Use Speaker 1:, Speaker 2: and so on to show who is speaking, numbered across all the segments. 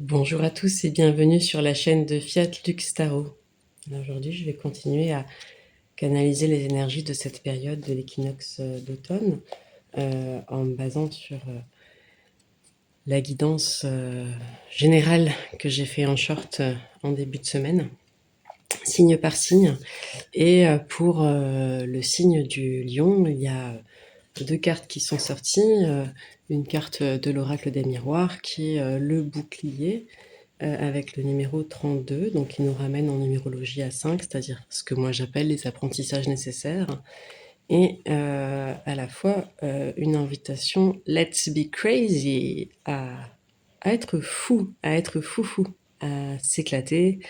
Speaker 1: Bonjour à tous et bienvenue sur la chaîne de Fiat Lux Tarot. Aujourd'hui, je vais continuer à canaliser les énergies de cette période de l'équinoxe d'automne en me basant sur la guidance générale que j'ai fait en short en début de semaine, signe par signe. Et pour le signe du lion, il y a deux cartes qui sont sorties. Une carte de l'oracle des miroirs qui est le bouclier, avec le numéro 32, donc il nous ramène en numérologie à 5, c'est-à-dire ce que moi j'appelle les apprentissages nécessaires, et à la fois une invitation let's be crazy, à être fou, à être foufou, à s'éclater,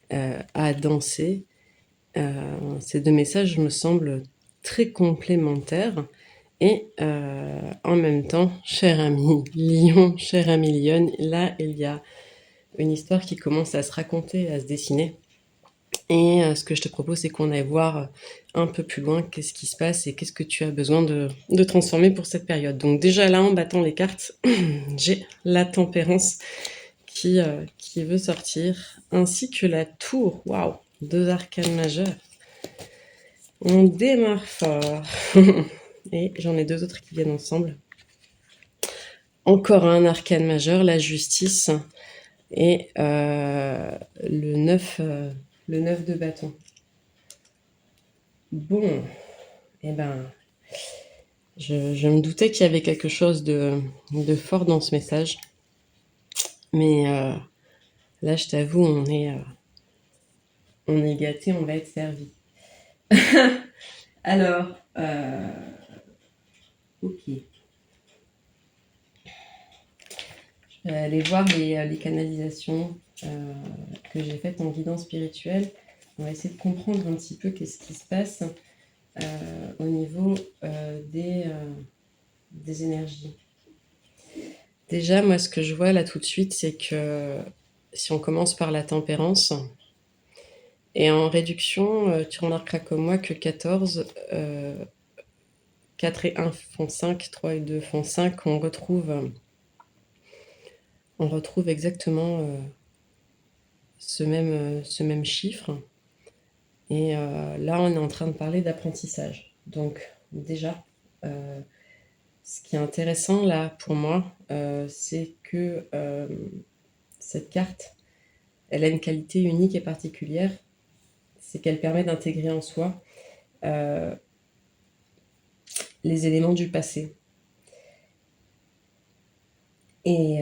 Speaker 1: à danser. Ces deux messages me semblent très complémentaires. Et en même temps, cher ami lion, cher ami lionne, là il y a une histoire qui commence à se raconter, à se dessiner. Et ce que je te propose, c'est qu'on aille voir un peu plus loin qu'est-ce qui se passe et qu'est-ce que tu as besoin de transformer pour cette période. Donc déjà là, en battant les cartes, j'ai la tempérance qui veut sortir, ainsi que la tour. Waouh, deux arcanes majeurs. On démarre fort. Et j'en ai deux autres qui viennent ensemble. Encore un arcane majeur, la justice, et le 9 de bâton. Bon, eh ben, je me doutais qu'il y avait quelque chose de fort dans ce message. Mais là, je t'avoue, on est gâté, on va être servi. Alors, ok. Je vais aller voir les canalisations que j'ai faites en guidance spirituelle. On va essayer de comprendre un petit peu qu'est-ce qui se passe au niveau des énergies. Déjà, moi, ce que je vois là tout de suite, c'est que si on commence par la tempérance, et en réduction, tu remarqueras comme moi que 14, 4 et 1 font 5, 3 et 2 font 5, on retrouve exactement ce même chiffre. Et là, on est en train de parler d'apprentissage. Donc déjà, ce qui est intéressant là pour moi, c'est que cette carte, elle a une qualité unique et particulière, c'est qu'elle permet d'intégrer en soi euh, les éléments du passé. Et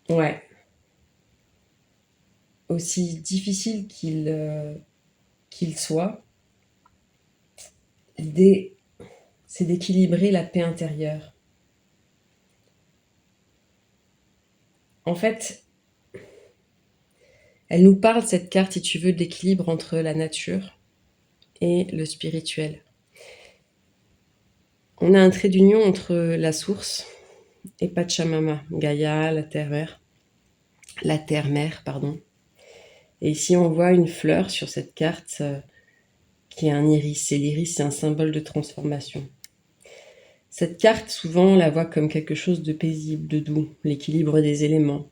Speaker 1: ouais, aussi difficile qu'il soit, l'idée, c'est d'équilibrer la paix intérieure. En fait, elle nous parle, cette carte, si tu veux, de l'équilibre entre la nature et le spirituel. On a un trait d'union entre la source et Pachamama, Gaïa, la terre-mère, pardon. Et ici, on voit une fleur sur cette carte qui est un iris. Et l'iris, c'est un symbole de transformation. Cette carte, souvent, on la voit comme quelque chose de paisible, de doux, l'équilibre des éléments.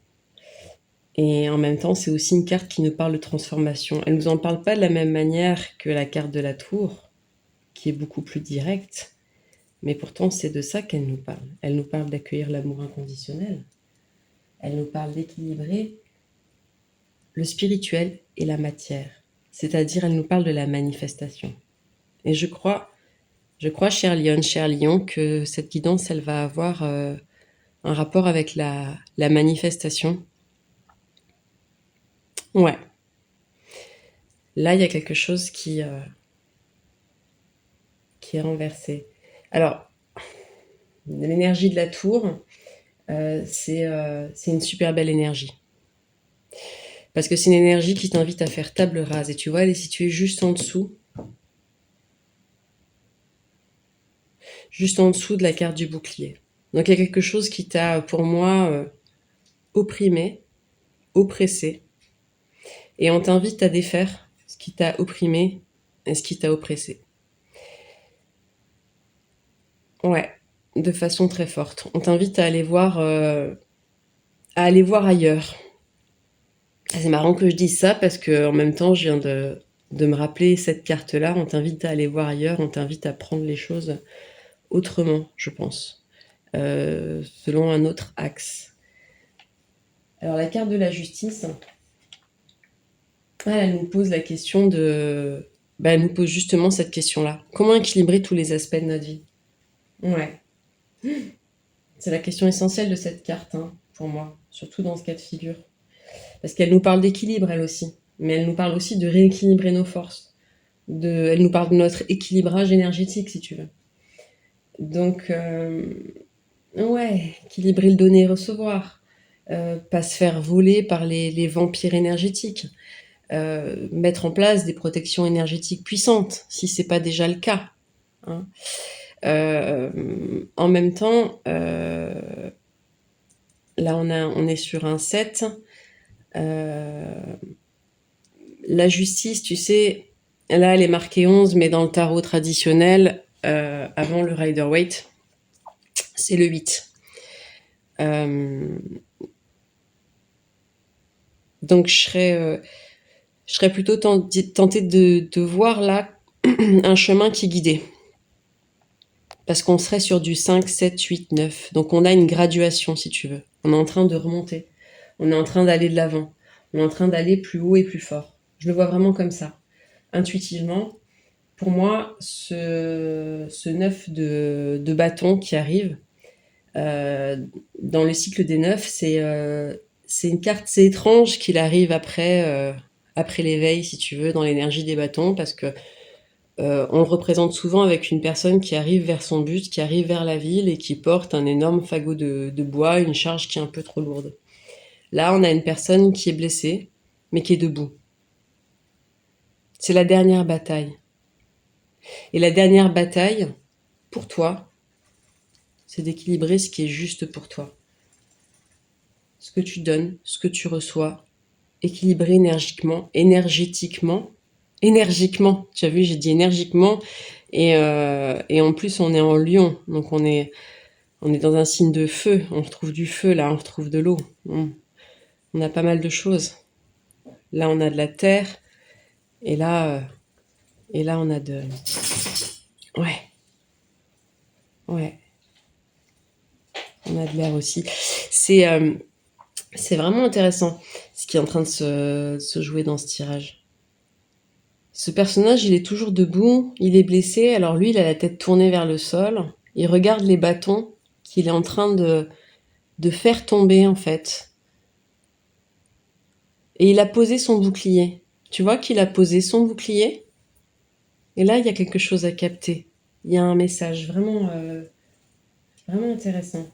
Speaker 1: Et en même temps, c'est aussi une carte qui nous parle de transformation. Elle ne nous en parle pas de la même manière que la carte de la tour, qui est beaucoup plus directe, mais pourtant c'est de ça qu'elle nous parle. Elle nous parle d'accueillir l'amour inconditionnel. Elle nous parle d'équilibrer le spirituel et la matière. C'est-à-dire, elle nous parle de la manifestation. Et je crois, cher Lion, que cette guidance, elle va avoir un rapport avec la manifestation. Ouais. Là, il y a quelque chose qui est renversé. Alors, l'énergie de la tour, c'est une super belle énergie. Parce que c'est une énergie qui t'invite à faire table rase. Et tu vois, elle est située juste en dessous de la carte du bouclier. Donc il y a quelque chose qui t'a, pour moi, opprimé, oppressé. Et on t'invite à défaire ce qui t'a opprimé et ce qui t'a oppressé. Ouais, de façon très forte. On t'invite à aller voir à aller voir ailleurs. C'est marrant que je dise ça parce que en même temps, je viens de me rappeler cette carte-là. On t'invite à aller voir ailleurs, on t'invite à prendre les choses autrement, je pense, selon un autre axe. Alors la carte de la justice, elle nous pose la question de... elle nous pose justement cette question-là. Comment équilibrer tous les aspects de notre vie? Ouais, c'est la question essentielle de cette carte, hein, pour moi, surtout dans ce cas de figure. Parce qu'elle nous parle d'équilibre, elle aussi. Mais elle nous parle aussi de rééquilibrer nos forces. Elle nous parle de notre équilibrage énergétique, si tu veux. Donc, ouais, équilibrer le donner et recevoir. Pas se faire voler par les vampires énergétiques. Mettre en place des protections énergétiques puissantes, si c'est pas déjà le cas. Hein. En même temps, là on est sur un 7. La justice, tu sais, là elle est marquée 11, mais dans le tarot traditionnel, avant le Rider-Waite, c'est le 8. Donc je serais plutôt tentée de voir là un chemin qui est guidé. Parce qu'on serait sur du 5, 7, 8, 9. Donc on a une graduation, si tu veux. On est en train de remonter. On est en train d'aller de l'avant. On est en train d'aller plus haut et plus fort. Je le vois vraiment comme ça. Intuitivement, pour moi, ce 9 de bâton qui arrive, dans le cycle des 9, c'est une carte, c'est étrange qu'il arrive après l'éveil, si tu veux, dans l'énergie des bâtons, parce que on le représente souvent avec une personne qui arrive vers son but, qui arrive vers la ville et qui porte un énorme fagot de bois, une charge qui est un peu trop lourde. Là, on a une personne qui est blessée, mais qui est debout. C'est la dernière bataille. Et la dernière bataille, pour toi, c'est d'équilibrer ce qui est juste pour toi. Ce que tu donnes, ce que tu reçois, équilibrer énergétiquement. Tu as vu, j'ai dit énergiquement, et en plus on est en Lion, donc on est dans un signe de feu, on retrouve du feu là, on retrouve de l'eau, on a pas mal de choses. Là on a de la terre, et là on a de... Ouais, ouais, on a de l'air aussi. C'est vraiment intéressant ce qui est en train de se jouer dans ce tirage. Ce personnage, il est toujours debout, il est blessé, alors lui, il a la tête tournée vers le sol, il regarde les bâtons qu'il est en train de faire tomber, en fait. Et il a posé son bouclier. Tu vois qu'il a posé son bouclier? Et là, il y a quelque chose à capter. Il y a un message vraiment, vraiment intéressant.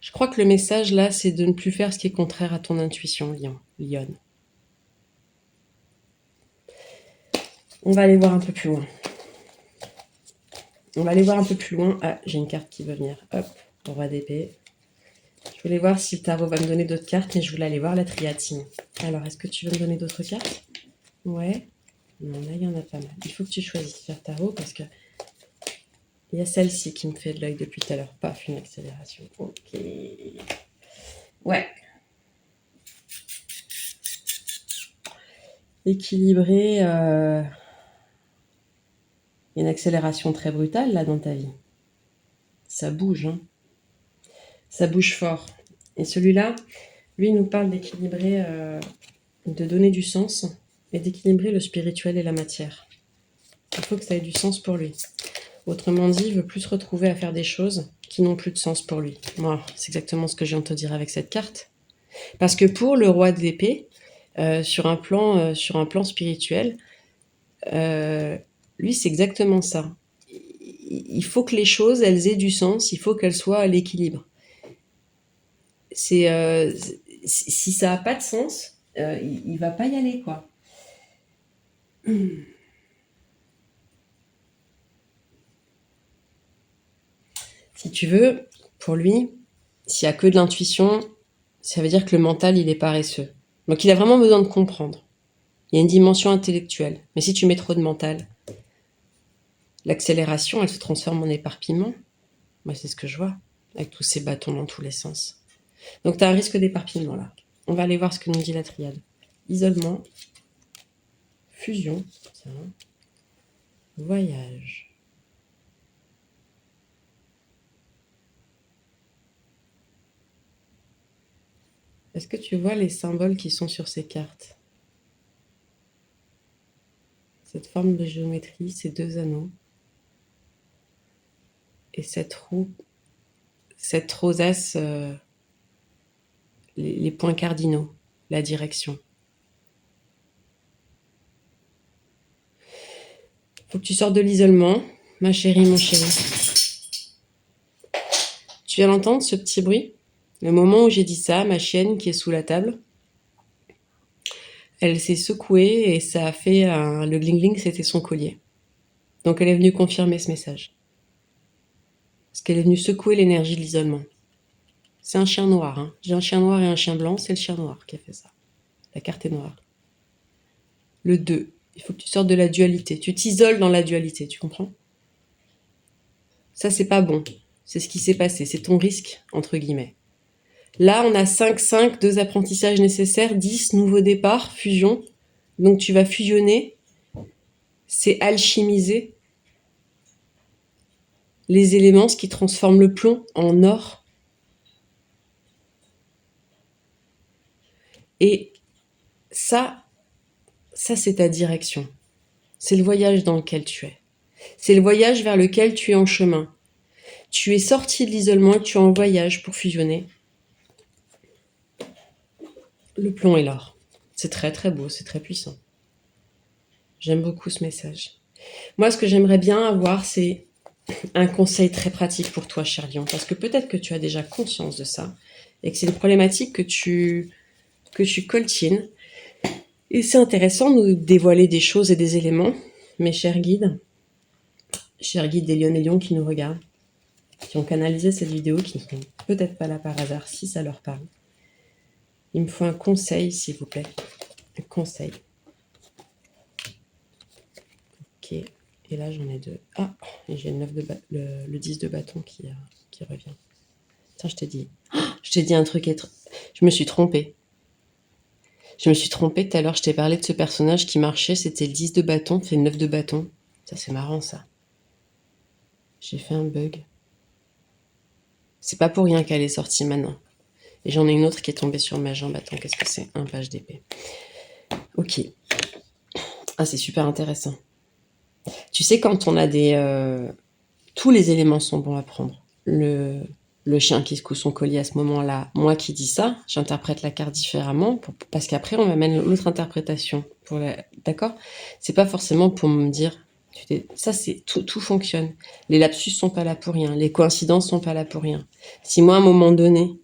Speaker 1: Je crois que le message, là, c'est de ne plus faire ce qui est contraire à ton intuition, Lyon. On va aller voir un peu plus loin. Ah, j'ai une carte qui veut venir. Hop, roi d'épée. Je voulais voir si le tarot va me donner d'autres cartes, mais je voulais aller voir la triade sinon. Alors, est-ce que tu veux me donner d'autres cartes? Ouais. Non, là, il y en a pas mal. Il faut que tu choisisses faire tarot parce que il y a celle-ci qui me fait de l'œil depuis tout à l'heure. Paf, une accélération. Ok. Ouais. Équilibré. Il y a une accélération très brutale là dans ta vie. Ça bouge, hein. Ça bouge fort. Et celui-là, lui, il nous parle d'équilibrer, de donner du sens et d'équilibrer le spirituel et la matière. Il faut que ça ait du sens pour lui. Autrement dit, il veut plus se retrouver à faire des choses qui n'ont plus de sens pour lui. Moi, c'est exactement ce que je viens de te dire avec cette carte. Parce que pour le roi de l'épée, sur un plan spirituel, lui, c'est exactement ça. Il faut que les choses, elles aient du sens, il faut qu'elles soient à l'équilibre. Si ça n'a pas de sens, il va pas y aller, quoi. Si tu veux, pour lui, s'il n'y a que de l'intuition, ça veut dire que le mental, il est paresseux. Donc il a vraiment besoin de comprendre. Il y a une dimension intellectuelle. Mais si tu mets trop de mental, l'accélération, elle se transforme en éparpillement. Moi, c'est ce que je vois, avec tous ces bâtons dans tous les sens. Donc, tu as un risque d'éparpillement, là. On va aller voir ce que nous dit la triade. Isolement, fusion, tiens, voyage. Est-ce que tu vois les symboles qui sont sur ces cartes? Cette forme de géométrie, ces deux anneaux, et cette roue, cette rosace, les points cardinaux, la direction. Faut que tu sortes de l'isolement, ma chérie, mon chéri. Tu viens d'entendre ce petit bruit? Le moment où j'ai dit ça, ma chienne qui est sous la table, elle s'est secouée et ça a fait le gling-gling, c'était son collier. Donc elle est venue confirmer ce message. Parce qu'elle est venue secouer l'énergie de l'isolement. C'est un chien noir. Hein. J'ai un chien noir et un chien blanc, c'est le chien noir qui a fait ça. La carte est noire. Le 2. Il faut que tu sortes de la dualité. Tu t'isoles dans la dualité, tu comprends? Ça, c'est pas bon. C'est ce qui s'est passé. C'est ton risque, entre guillemets. Là, on a 5, 2 apprentissages nécessaires, 10, nouveau départ, fusion. Donc tu vas fusionner. C'est alchimiser les éléments, ce qui transforme le plomb en or. Et ça c'est ta direction. C'est le voyage dans lequel tu es. C'est le voyage vers lequel tu es en chemin. Tu es sorti de l'isolement et tu es en voyage pour fusionner le plomb et l'or. C'est très très beau, c'est très puissant. J'aime beaucoup ce message. Moi, ce que j'aimerais bien avoir, c'est un conseil très pratique pour toi, cher Lion, parce que peut-être que tu as déjà conscience de ça et que c'est une problématique que tu coltines. Et c'est intéressant de nous dévoiler des choses et des éléments, mes chers guides des lions et lions qui nous regardent, qui ont canalisé cette vidéo, qui ne sont peut-être pas là par hasard, si ça leur parle. Il me faut un conseil, s'il vous plaît. Un conseil. Ok. Et là, j'en ai 2. Ah, et j'ai le 10 de bâton qui revient. Tiens, je t'ai dit. Je t'ai dit un truc. Je me suis trompée. Je me suis trompée tout à l'heure. Je t'ai parlé de ce personnage qui marchait. C'était le 10 de bâton. C'est le 9 de bâton. Ça, c'est marrant, ça. J'ai fait un bug. C'est pas pour rien qu'elle est sortie maintenant. Et j'en ai une autre qui est tombée sur ma jambe. Attends, qu'est-ce que c'est? Un page d'épée. Ok. Ah, c'est super intéressant. Tu sais, quand on a tous les éléments sont bons à prendre. Le chien qui secoue son collier à ce moment-là, moi qui dis ça, j'interprète la carte différemment, parce qu'après, on m'amène l'autre interprétation. D'accord? C'est pas forcément pour me dire... Ça, c'est tout fonctionne. Les lapsus sont pas là pour rien. Les coïncidences sont pas là pour rien. Si moi, à un moment donné,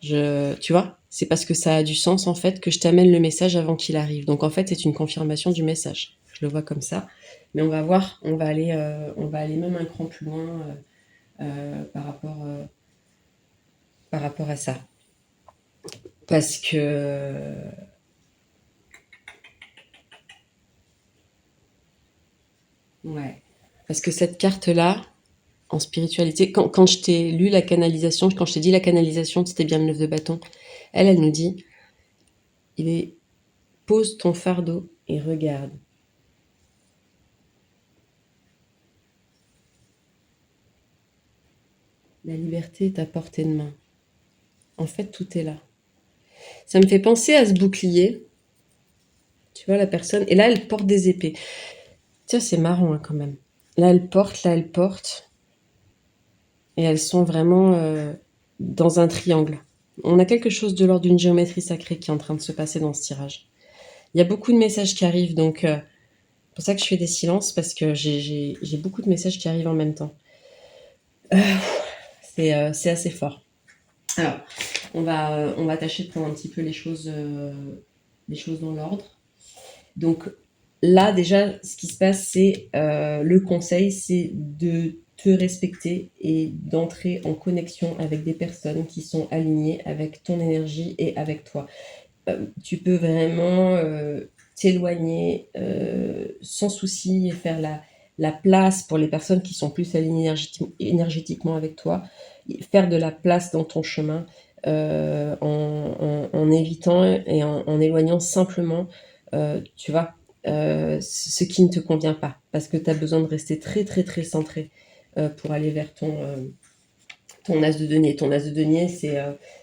Speaker 1: tu vois, c'est parce que ça a du sens, en fait, que je t'amène le message avant qu'il arrive. Donc, en fait, c'est une confirmation du message. Je le vois comme ça. Mais on va voir, on va aller même un cran plus loin par rapport à ça. Parce que... Ouais. Parce que cette carte-là, en spiritualité, quand je t'ai lu la canalisation, quand je t'ai dit la canalisation, c'était bien le 9 de bâton, elle nous dit, pose ton fardeau et regarde. La liberté est à portée de main. En fait, tout est là. Ça me fait penser à ce bouclier. Tu vois, la personne... Et là, elle porte des épées. Tiens, c'est marrant hein, quand même. Là, elle porte. Et elles sont vraiment dans un triangle. On a quelque chose de l'ordre d'une géométrie sacrée qui est en train de se passer dans ce tirage. Il y a beaucoup de messages qui arrivent, donc c'est pour ça que je fais des silences, parce que j'ai beaucoup de messages qui arrivent en même temps. C'est assez fort. Alors, on va tâcher de prendre un petit peu les choses dans l'ordre. Donc là, déjà, ce qui se passe, c'est le conseil, c'est de te respecter et d'entrer en connexion avec des personnes qui sont alignées avec ton énergie et avec toi. Tu peux vraiment t'éloigner sans souci et faire la place pour les personnes qui sont plus alignées énergétiquement avec toi, faire de la place dans ton chemin en évitant et en éloignant simplement, tu vois, ce qui ne te convient pas, parce que tu as besoin de rester très très très centré pour aller vers ton as de denier. Ton as de denier, c'est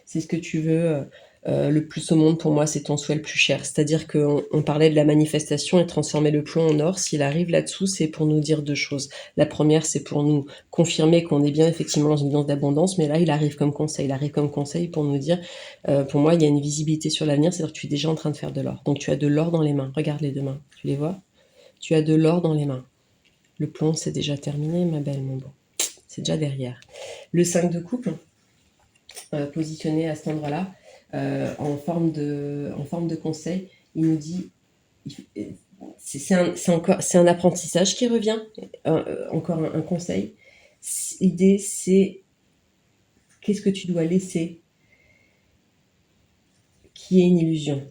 Speaker 1: ce que tu veux le plus au monde. Pour moi, c'est ton souhait le plus cher. C'est-à-dire qu'on parlait de la manifestation et transformer le plomb en or. S'il arrive là-dessous, c'est pour nous dire deux choses. La première, c'est pour nous confirmer qu'on est bien effectivement dans une danse d'abondance, mais là, il arrive comme conseil. Il arrive comme conseil pour nous dire, pour moi, il y a une visibilité sur l'avenir, c'est-à-dire que tu es déjà en train de faire de l'or. Donc tu as de l'or dans les mains. Regarde les deux mains. Tu les vois? Tu as de l'or dans les mains. Le plomb, c'est déjà terminé, ma belle, mon beau. C'est déjà derrière. Le 5 de coupe, positionné à cet endroit-là, en forme de conseil, il nous dit, c'est un apprentissage qui revient, encore un conseil. L'idée, c'est qu'est-ce que tu dois laisser qui est une illusion.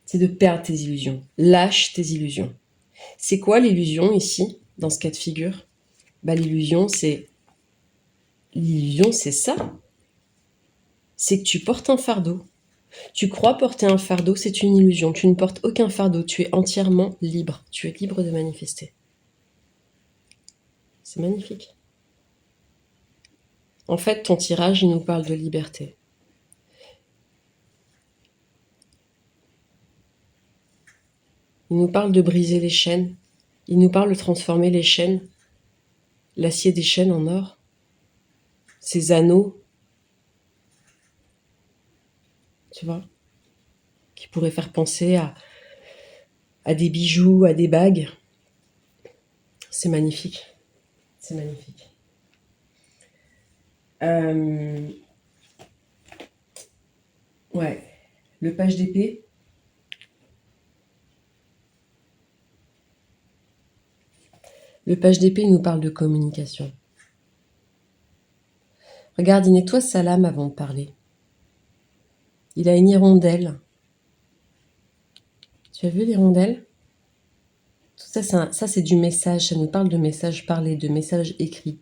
Speaker 1: C'est de perdre tes illusions. Lâche tes illusions. C'est quoi l'illusion ici, dans ce cas de figure? L'illusion, c'est ça. C'est que tu portes un fardeau. Tu crois porter un fardeau, c'est une illusion. Tu ne portes aucun fardeau. Tu es entièrement libre. Tu es libre de manifester. C'est magnifique. En fait, ton tirage, il nous parle de liberté. Il nous parle de briser les chaînes. Il nous parle de transformer les chaînes, l'acier des chaînes en or. Ces anneaux, tu vois, qui pourraient faire penser à des bijoux, à des bagues. C'est magnifique. C'est magnifique. Ouais. Le page d'épée. Le page d'épée nous parle de communication. Regarde, il nettoie sa lame avant de parler. Il a une hirondelle. Tu as vu l'hirondelle? Tout ça, c'est du message. Ça nous parle de message parlé, de message écrit.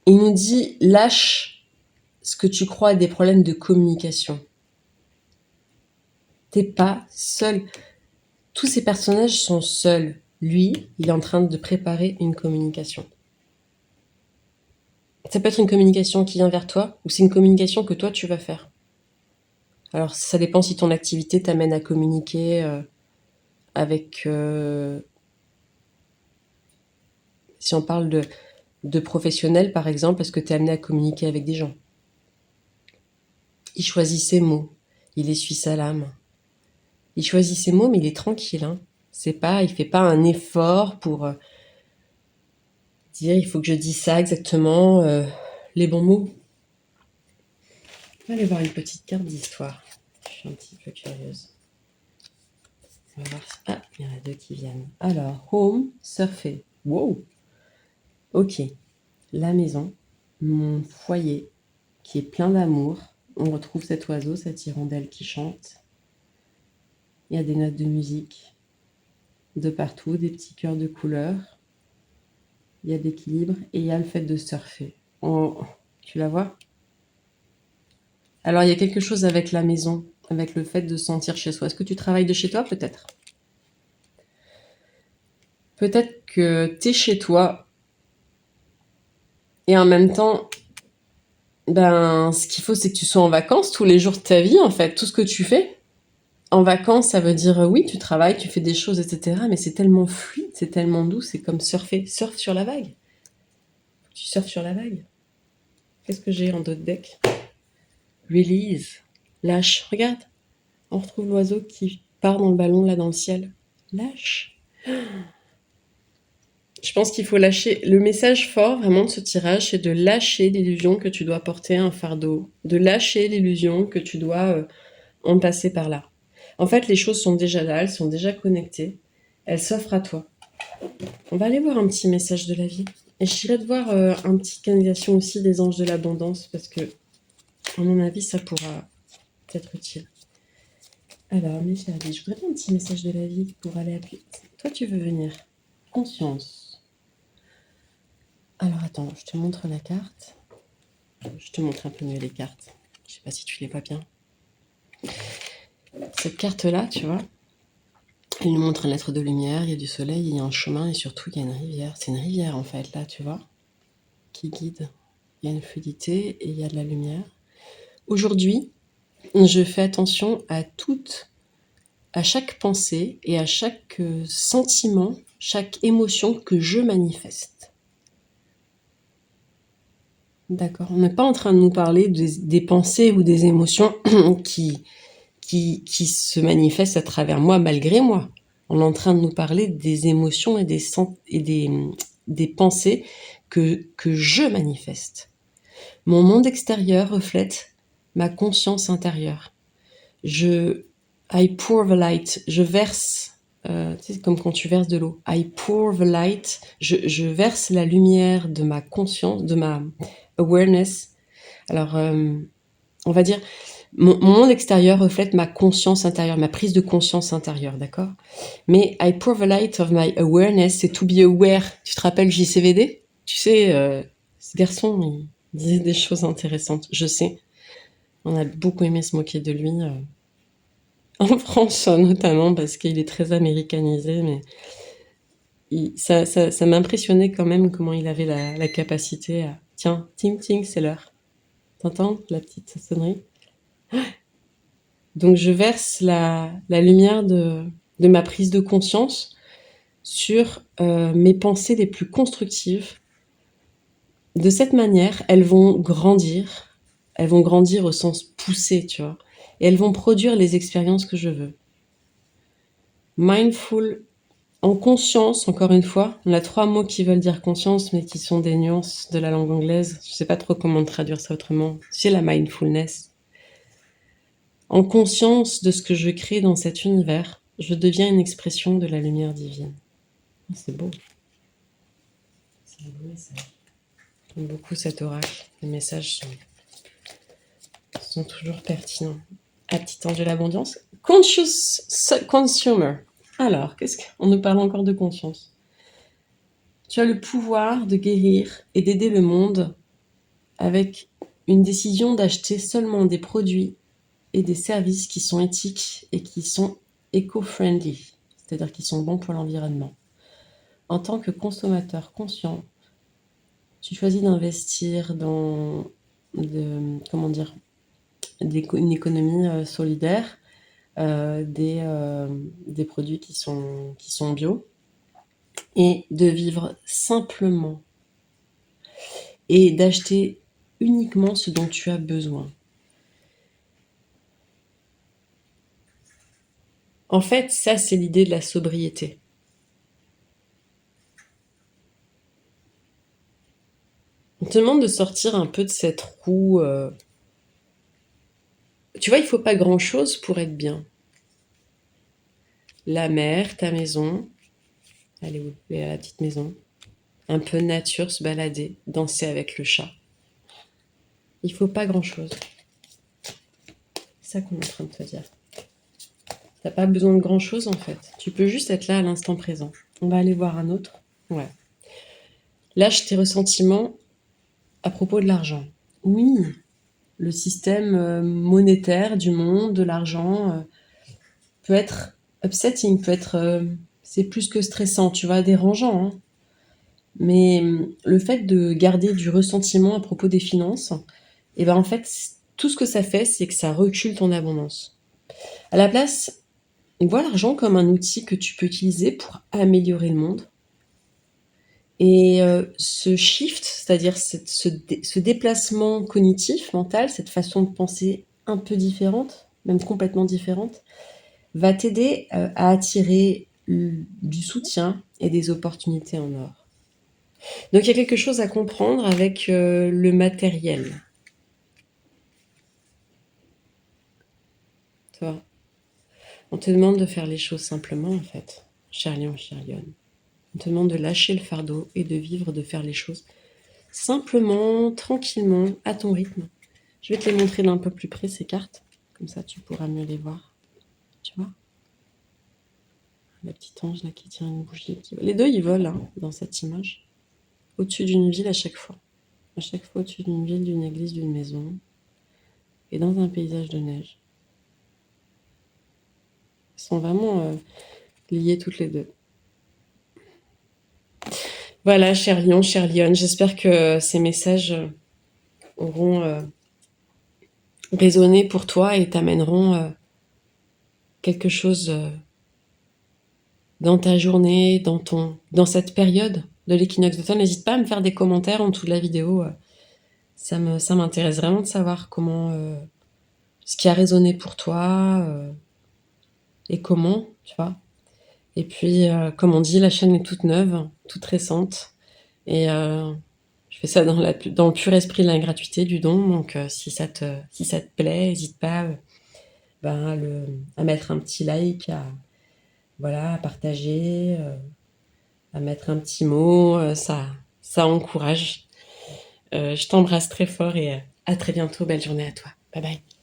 Speaker 1: Il nous dit, lâche ce que tu crois être des problèmes de communication. T'es pas seul. Tous ces personnages sont seuls. Lui, il est en train de préparer une communication. Ça peut être une communication qui vient vers toi, ou c'est une communication que toi, tu vas faire. Alors, ça dépend si ton activité t'amène à communiquer avec... si on parle de professionnels, par exemple, est-ce que tu es amené à communiquer avec des gens? Il choisit ses mots. Il essuie sa lame. Il choisit ses mots, mais il est tranquille. Hein. Il fait pas un effort pour dire il faut que je dise ça exactement, les bons mots. On va aller voir une petite carte d'histoire. Je suis un petit peu curieuse. On va voir si... Ah, il y en a deux qui viennent. Alors, home, surfer. Wow. Ok. La maison, mon foyer, qui est plein d'amour. On retrouve cet oiseau, cette hirondelle qui chante. Il y a des notes de musique de partout, des petits cœurs de couleurs. Il y a l'équilibre et il y a le fait de surfer. Tu la vois? Alors, il y a quelque chose avec la maison, avec le fait de se sentir chez soi. Est-ce que tu travailles de chez toi, peut-être? Peut-être que tu es chez toi et en même temps, ce qu'il faut, c'est que tu sois en vacances tous les jours de ta vie, en fait. Tout ce que tu fais. En vacances, ça veut dire, oui, tu travailles, tu fais des choses, etc. Mais c'est tellement fluide, c'est tellement doux, c'est comme surfer. Surfe sur la vague. Tu surfes sur la vague. Qu'est-ce que j'ai en dos de deck? Release. Lâche. Regarde. On retrouve l'oiseau qui part dans le ballon, là, dans le ciel. Lâche. Je pense qu'il faut lâcher. Le message fort, vraiment, de ce tirage, c'est de lâcher l'illusion que tu dois porter un fardeau. De lâcher l'illusion que tu dois en passer par là. En fait, les choses sont déjà là, elles sont déjà connectées. Elles s'offrent à toi. On va aller voir un petit message de la vie. Et j'irai te voir un petit canalisation aussi des anges de l'abondance, parce que, à mon avis, ça pourra être utile. Alors, mes chéris, je voudrais bien un petit message de la vie pour aller à plus vite. Toi, tu veux venir. Conscience. Alors, attends, je te montre la carte. Je te montre un peu mieux les cartes. Je sais pas si tu les vois bien. Cette carte-là, tu vois, elle nous montre un être de lumière, il y a du soleil, il y a un chemin et surtout il y a une rivière. C'est une rivière en fait, là, tu vois, qui guide. Il y a une fluidité et il y a de la lumière. Aujourd'hui, je fais attention à chaque pensée et à chaque sentiment, chaque émotion que je manifeste. D'accord. On n'est pas en train de nous parler des pensées ou des émotions qui se manifestent à travers moi, malgré moi. On est en train de nous parler des émotions et des pensées que je manifeste. Mon monde extérieur reflète ma conscience intérieure. I pour the light, je verse, tu sais, comme quand tu verses de l'eau. I pour the light, je verse la lumière de ma conscience, de ma awareness. Alors, on va dire, mon monde extérieur reflète ma conscience intérieure, ma prise de conscience intérieure, d'accord? Mais I pour the light of my awareness, c'est to be aware. Tu te rappelles JCVD? Tu sais, ce garçon, il disait des choses intéressantes, je sais. On a beaucoup aimé se moquer de lui. En France, notamment, parce qu'il est très américanisé, mais ça m'impressionnait quand même comment il avait la capacité à... Tiens, ting ting, c'est l'heure. T'entends la petite sonnerie? Donc je verse la lumière de ma prise de conscience sur mes pensées les plus constructives. De cette manière, elles vont grandir au sens poussé, tu vois, et elles vont produire les expériences que je veux. Mindful, en conscience, encore une fois, on a 3 mots qui veulent dire conscience, mais qui sont des nuances de la langue anglaise. Je sais pas trop comment traduire ça autrement. C'est la mindfulness. En conscience de ce que je crée dans cet univers, je deviens une expression de la lumière divine. C'est beau. C'est un beau message. J'aime beaucoup cet oracle. Les messages sont toujours pertinents. À petit ange de l'abondance. Conscious consumer. Alors, on nous parle encore de conscience. Tu as le pouvoir de guérir et d'aider le monde avec une décision d'acheter seulement des produits et des services qui sont éthiques et qui sont éco-friendly, c'est-à-dire qui sont bons pour l'environnement. En tant que consommateur conscient, tu choisis d'investir dans une économie solidaire, des produits qui sont bio, et de vivre simplement et d'acheter uniquement ce dont tu as besoin. En fait, ça, c'est l'idée de la sobriété. On te demande de sortir un peu de cette roue. Tu vois, il faut pas grand-chose pour être bien. La mer, ta maison. Elle est où? Elle est à la petite maison. Un peu de nature, se balader, danser avec le chat. Il faut pas grand-chose. C'est ça qu'on est en train de te dire. T'as pas besoin de grand-chose en fait. Tu peux juste être là à l'instant présent. On va aller voir un autre. Ouais. Lâche tes ressentiments à propos de l'argent. Oui, le système monétaire du monde, de l'argent, peut être upsetting, c'est plus que stressant, tu vois, dérangeant, hein. Mais le fait de garder du ressentiment à propos des finances, et ben en fait, tout ce que ça fait, c'est que ça recule ton abondance. À la place, vois l'argent comme un outil que tu peux utiliser pour améliorer le monde. Et ce shift, c'est-à-dire ce déplacement cognitif, mental, cette façon de penser un peu différente, même complètement différente, va t'aider à attirer du soutien et des opportunités en or. Donc il y a quelque chose à comprendre avec le matériel. Tu vois, on te demande de faire les choses simplement en fait, cher lion, chère lionne. On te demande de lâcher le fardeau et de vivre, de faire les choses simplement, tranquillement, à ton rythme. Je vais te les montrer d'un peu plus près ces cartes, comme ça tu pourras mieux les voir. tu vois? Le petit ange là qui tient une bougie. Les deux, ils volent hein, dans cette image. Au-dessus d'une ville à chaque fois. À chaque fois au-dessus d'une ville, d'une église, d'une maison. Et dans un paysage de neige. Elles sont vraiment liées toutes les deux. Voilà, cher lion, chère lionne, j'espère que ces messages auront résonné pour toi et t'amèneront quelque chose dans ta journée, dans cette période de l'équinoxe d'automne. N'hésite pas à me faire des commentaires en dessous de la vidéo. Ça m'intéresse vraiment de savoir ce qui a résonné pour toi et comment, tu vois. Et puis, comme on dit, la chaîne est toute neuve, toute récente. Et je fais ça dans le pur esprit de la gratuité du don. Donc, si ça te plaît, n'hésite pas à mettre un petit like, à partager, à mettre un petit mot. Ça encourage. Je t'embrasse très fort et à très bientôt. Belle journée à toi. Bye bye.